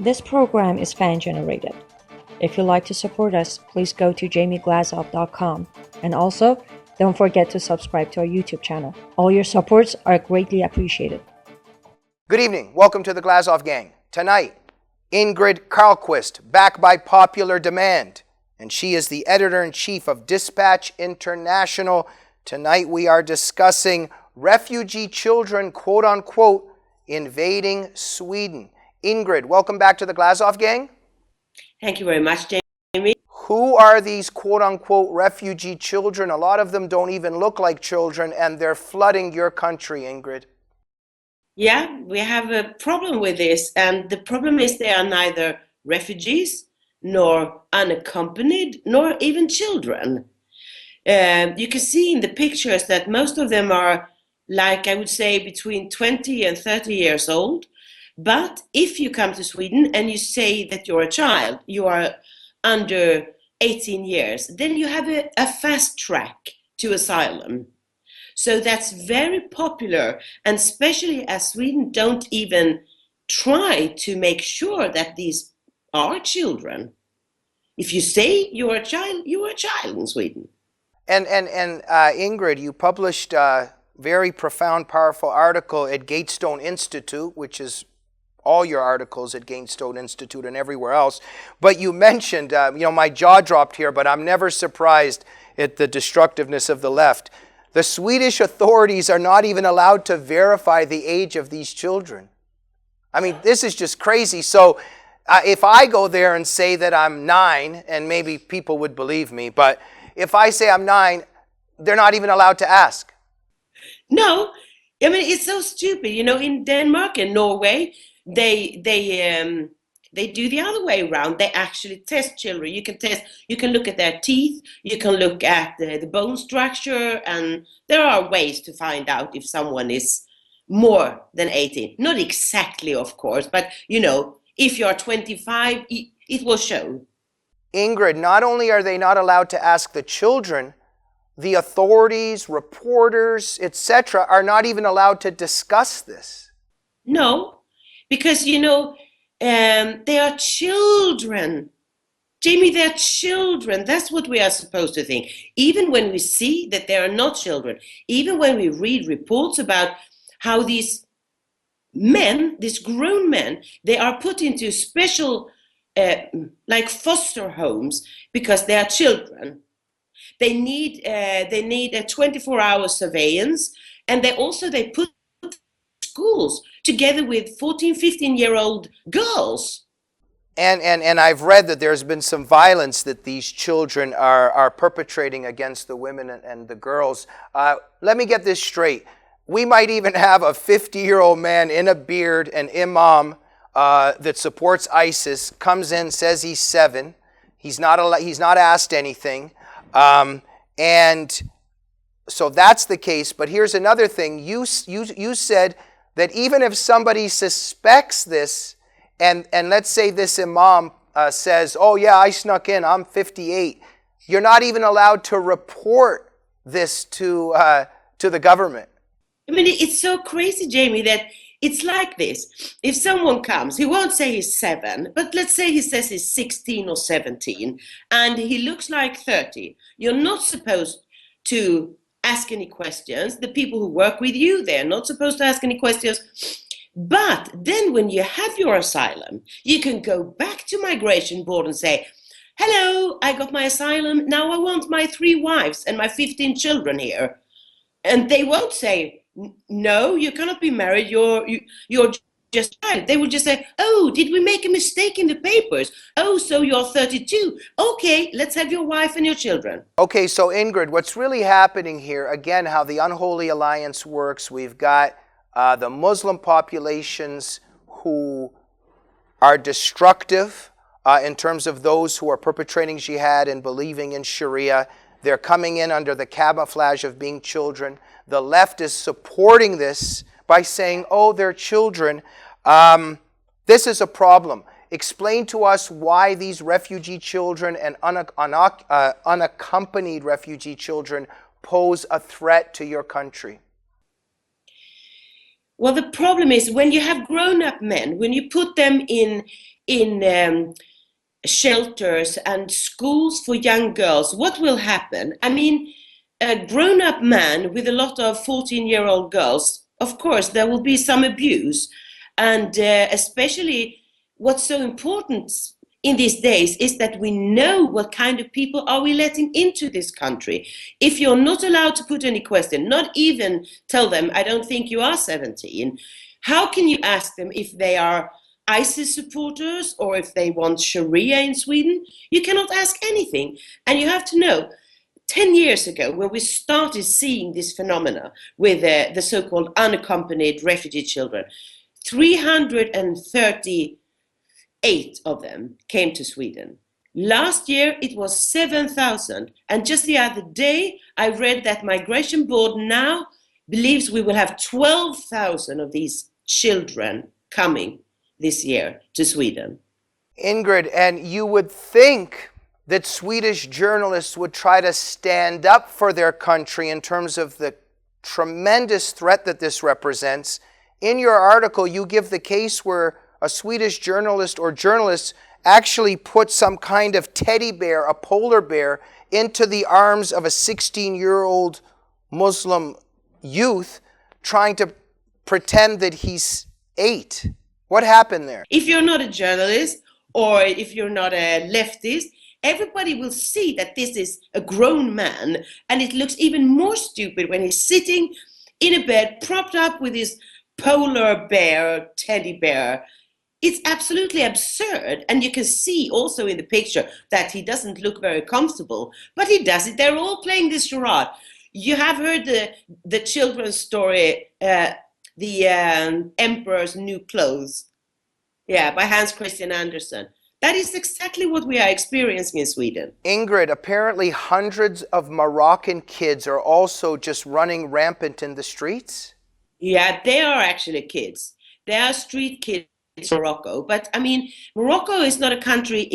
This program is fan-generated. If you'd like to support us, please go to jamieglazov.com. And also, don't forget to subscribe to our YouTube channel. All your supports are greatly appreciated. Good evening. Welcome to the Glazov Gang. Tonight, Ingrid Carlqvist, back by popular demand. And she is the editor-in-chief of Dispatch International. Tonight we are discussing refugee children, quote-unquote, invading Sweden. Ingrid, welcome back to the Glazov Gang. Thank you very much, Jamie. Who are these quote-unquote refugee children? A lot of them don't even look like children, and they're flooding your country, Ingrid. Yeah, we have a problem with this, and the problem is they are neither refugees, nor unaccompanied, nor even children. You can see in the pictures that most of them are, like I would say, between 20 and 30 years old. But if you come to Sweden and you say that you're a child, you are under 18 years, then you have a fast track to asylum. So that's very popular, and especially as Sweden don't even try to make sure that these are children. If you say you're a child in Sweden. And Ingrid, you published a very profound, powerful article at Gatestone Institute, which is all your articles at Gatestone Institute and everywhere else. But you mentioned, my jaw dropped here, but I'm never surprised at the destructiveness of the left. The Swedish authorities are not even allowed to verify the age of these children. I mean, this is just crazy. So if I go there and say that I'm 9, and maybe people would believe me, but if I say I'm 9, they're not even allowed to ask. No, I mean, it's so stupid. You know, in Denmark and Norway, they do the other way around. They actually test children. You can look at their teeth, you can look at the bone structure, and there are ways to find out if someone is more than 18. Not exactly, of course, but if you're 25, it will show. Ingrid, not only are they not allowed to ask the children, the authorities, reporters, etc., are not even allowed to discuss this. No. Because, they are children. Jamie, they're children. That's what we are supposed to think. Even when we see that they are not children, even when we read reports about how these men, these grown men, they are put into special, like foster homes because they are children. They need a 24-hour surveillance, and they put schools together with 14, 15-year-old girls. And I've read that there's been some violence that these children are perpetrating against the women and the girls. Let me get this straight. We might even have a 50-year-old man in a beard, an imam that supports ISIS, comes in, says he's 7. He's not asked anything. And so that's the case. But here's another thing. You said that even if somebody suspects this, and let's say this imam says, oh yeah, I snuck in, I'm 58, you're not even allowed to report this to the government. I mean, it's so crazy, Jamie, that it's like this. If someone comes, he won't say he's 7, but let's say he says he's 16 or 17, and he looks like 30. You're not supposed to ask any questions. The people who work with you, they're not supposed to ask any questions. But then when you have your asylum, you can go back to migration board and say, hello, I got my asylum. Now I want my 3 wives and my 15 children here. And they won't say, no, you cannot be married. You're just a child. They will just say, oh, did we make a mistake in the papers? Oh, so you're 32. Okay, let's have your wife and your children. Okay, so Ingrid, what's really happening here, again, how the Unholy Alliance works, we've got the Muslim populations who are destructive in terms of those who are perpetrating jihad and believing in Sharia. They're coming in under the camouflage of being children. The left is supporting this by saying, oh, they're children. This is a problem. Explain to us why these refugee children and unaccompanied refugee children pose a threat to your country. Well, the problem is when you have grown-up men, when you put them in in shelters and schools for young girls, what will happen? I mean, a grown-up man with a lot of 14-year-old girls, of course, there will be some abuse. And especially what's so important in these days is that we know what kind of people are we letting into this country. If you're not allowed to put any question, not even tell them, I don't think you are 17, how can you ask them if they are ISIS supporters or if they want Sharia in Sweden? You cannot ask anything. And you have to know, 10 years ago, when we started seeing this phenomena with the so-called unaccompanied refugee children, 338 of them came to Sweden. Last year, it was 7,000. And just the other day, I read that Migration Board now believes we will have 12,000 of these children coming this year to Sweden. Ingrid, and you would think that Swedish journalists would try to stand up for their country in terms of the tremendous threat that this represents. In your article, you give the case where a Swedish journalist or journalists actually put some kind of teddy bear, a polar bear, into the arms of a 16-year-old Muslim youth trying to pretend that he's 8. What happened there? If you're not a journalist or if you're not a leftist, everybody will see that this is a grown man, and it looks even more stupid when he's sitting in a bed propped up with his polar bear, teddy bear. It's absolutely absurd, and you can see also in the picture that he doesn't look very comfortable, but he does it. They're all playing this charade. You have heard the children's story, the Emperor's New Clothes, by Hans Christian Andersen. That is exactly what we are experiencing in Sweden. Ingrid, apparently hundreds of Moroccan kids are also just running rampant in the streets? Yeah, they are actually kids. They are street kids in Morocco. But I mean, Morocco is not a country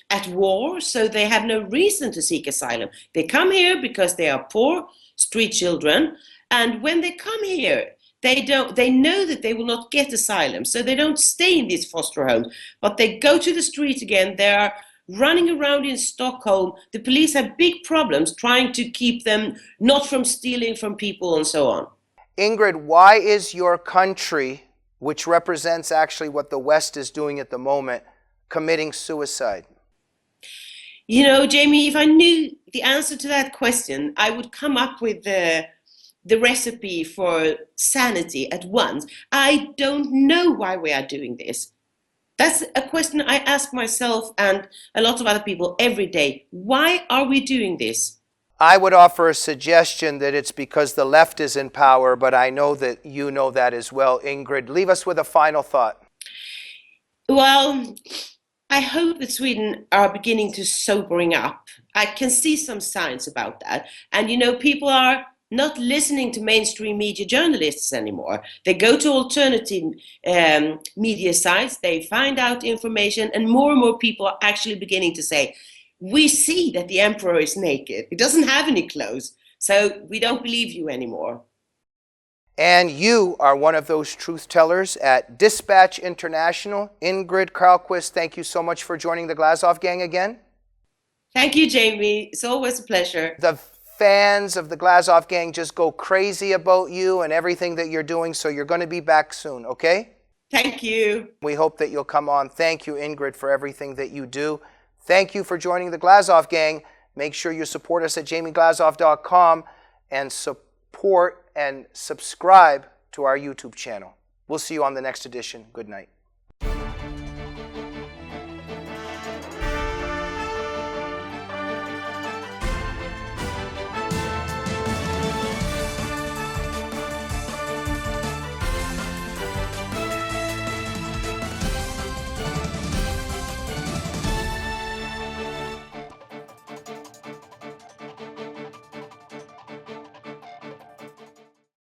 at war, so they have no reason to seek asylum. They come here because they are poor street children. And when they come here, they know that they will not get asylum, so they don't stay in these foster homes, but they go to the street again. They are running around in Stockholm. The police have big problems trying to keep them not from stealing from people and so on. Ingrid, why is your country, which represents actually what the West is doing at the moment, committing suicide? You know, Jamie, if I knew the answer to that question, I would come up with the recipe for sanity at once. I don't know why we are doing this. That's a question I ask myself and a lot of other people every day. Why are we doing this? I would offer a suggestion that it's because the left is in power, but I know that you know that as well. Ingrid, leave us with a final thought. Well, I hope that Sweden are beginning to sobering up. I can see some signs about that. And you know, people are not listening to mainstream media journalists anymore. They go to alternative media sites, they find out information, and more people are actually beginning to say, we see that the emperor is naked. He doesn't have any clothes, so we don't believe you anymore. And you are one of those truth tellers at Dispatch International. Ingrid Carlqvist, thank you so much for joining the Glazov Gang again. Thank you, Jamie. It's always a pleasure. The fans of the Glazov Gang just go crazy about you and everything that you're doing, so you're going to be back soon, okay? Thank you. We hope that you'll come on. Thank you, Ingrid, for everything that you do. Thank you for joining the Glazov Gang. Make sure you support us at jamieglazov.com and support and subscribe to our YouTube channel. We'll see you on the next edition. Good night.